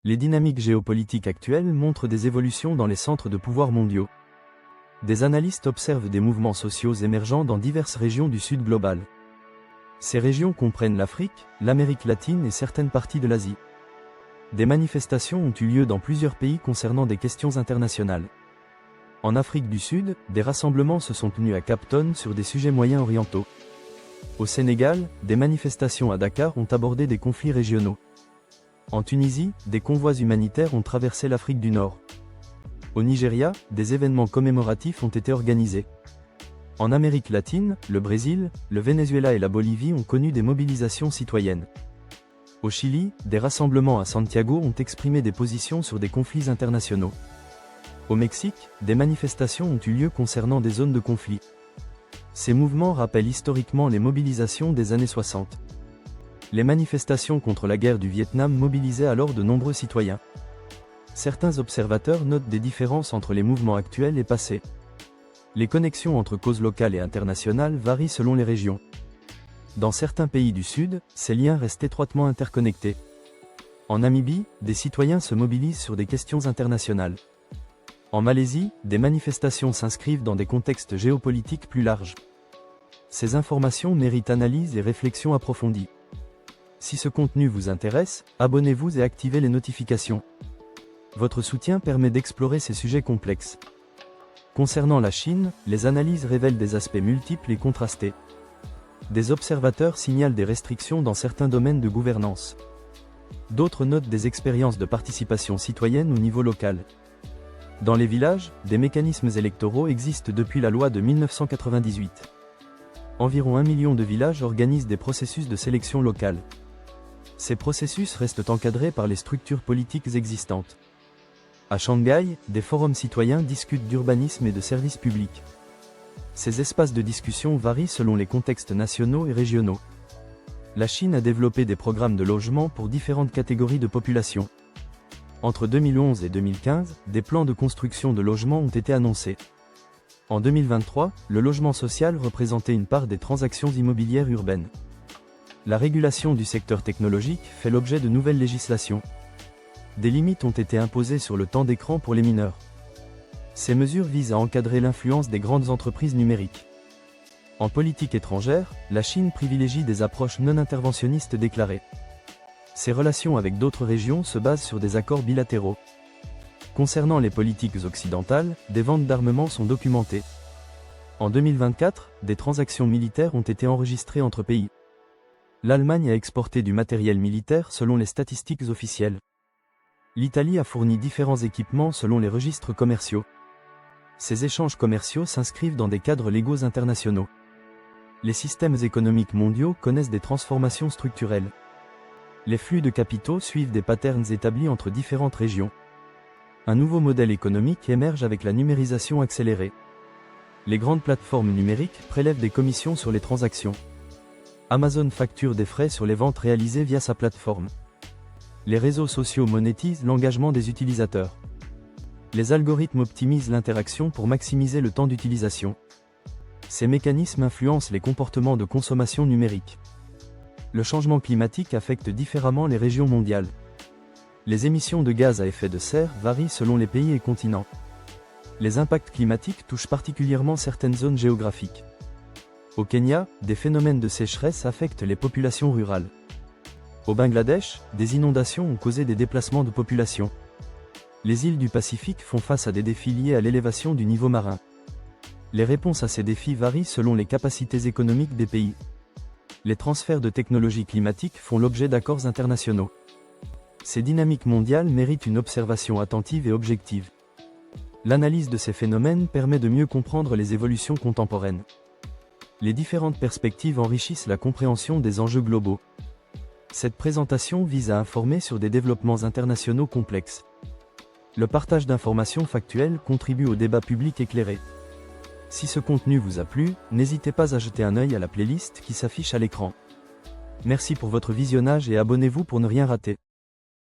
Les dynamiques géopolitiques actuelles montrent des évolutions dans les centres de pouvoir mondiaux. Des analystes observent des mouvements sociaux émergents dans diverses régions du Sud global. Ces régions comprennent l'Afrique, l'Amérique latine et certaines parties de l'Asie. Des manifestations ont eu lieu dans plusieurs pays concernant des questions internationales. En Afrique du Sud, des rassemblements se sont tenus à Cap Town sur des sujets moyen-orientaux. Au Sénégal, des manifestations à Dakar ont abordé des conflits régionaux. En Tunisie, des convois humanitaires ont traversé l'Afrique du Nord. Au Nigeria, des événements commémoratifs ont été organisés. En Amérique latine, le Brésil, le Venezuela et la Bolivie ont connu des mobilisations citoyennes. Au Chili, des rassemblements à Santiago ont exprimé des positions sur des conflits internationaux. Au Mexique, des manifestations ont eu lieu concernant des zones de conflit. Ces mouvements rappellent historiquement les mobilisations des années 60. Les manifestations contre la guerre du Vietnam mobilisaient alors de nombreux citoyens. Certains observateurs notent des différences entre les mouvements actuels et passés. Les connexions entre causes locales et internationales varient selon les régions. Dans certains pays du Sud, ces liens restent étroitement interconnectés. En Namibie, des citoyens se mobilisent sur des questions internationales. En Malaisie, des manifestations s'inscrivent dans des contextes géopolitiques plus larges. Ces informations méritent analyse et réflexion approfondie. Si ce contenu vous intéresse, abonnez-vous et activez les notifications. Votre soutien permet d'explorer ces sujets complexes. Concernant la Chine, les analyses révèlent des aspects multiples et contrastés. Des observateurs signalent des restrictions dans certains domaines de gouvernance. D'autres notent des expériences de participation citoyenne au niveau local. Dans les villages, des mécanismes électoraux existent depuis la loi de 1998. Environ 1 million de villages organisent des processus de sélection locale. Ces processus restent encadrés par les structures politiques existantes. À Shanghai, des forums citoyens discutent d'urbanisme et de services publics. Ces espaces de discussion varient selon les contextes nationaux et régionaux. La Chine a développé des programmes de logement pour différentes catégories de population. Entre 2011 et 2015, des plans de construction de logements ont été annoncés. En 2023, le logement social représentait une part des transactions immobilières urbaines. La régulation du secteur technologique fait l'objet de nouvelles législations. Des limites ont été imposées sur le temps d'écran pour les mineurs. Ces mesures visent à encadrer l'influence des grandes entreprises numériques. En politique étrangère, la Chine privilégie des approches non interventionnistes déclarées. Ses relations avec d'autres régions se basent sur des accords bilatéraux. Concernant les politiques occidentales, des ventes d'armements sont documentées. En 2024, des transactions militaires ont été enregistrées entre pays. L'Allemagne a exporté du matériel militaire selon les statistiques officielles. L'Italie a fourni différents équipements selon les registres commerciaux. Ces échanges commerciaux s'inscrivent dans des cadres légaux internationaux. Les systèmes économiques mondiaux connaissent des transformations structurelles. Les flux de capitaux suivent des patterns établis entre différentes régions. Un nouveau modèle économique émerge avec la numérisation accélérée. Les grandes plateformes numériques prélèvent des commissions sur les transactions. Amazon facture des frais sur les ventes réalisées via sa plateforme. Les réseaux sociaux monétisent l'engagement des utilisateurs. Les algorithmes optimisent l'interaction pour maximiser le temps d'utilisation. Ces mécanismes influencent les comportements de consommation numérique. Le changement climatique affecte différemment les régions mondiales. Les émissions de gaz à effet de serre varient selon les pays et continents. Les impacts climatiques touchent particulièrement certaines zones géographiques. Au Kenya, des phénomènes de sécheresse affectent les populations rurales. Au Bangladesh, des inondations ont causé des déplacements de population. Les îles du Pacifique font face à des défis liés à l'élévation du niveau marin. Les réponses à ces défis varient selon les capacités économiques des pays. Les transferts de technologies climatiques font l'objet d'accords internationaux. Ces dynamiques mondiales méritent une observation attentive et objective. L'analyse de ces phénomènes permet de mieux comprendre les évolutions contemporaines. Les différentes perspectives enrichissent la compréhension des enjeux globaux. Cette présentation vise à informer sur des développements internationaux complexes. Le partage d'informations factuelles contribue au débat public éclairé. Si ce contenu vous a plu, n'hésitez pas à jeter un œil à la playlist qui s'affiche à l'écran. Merci pour votre visionnage et abonnez-vous pour ne rien rater.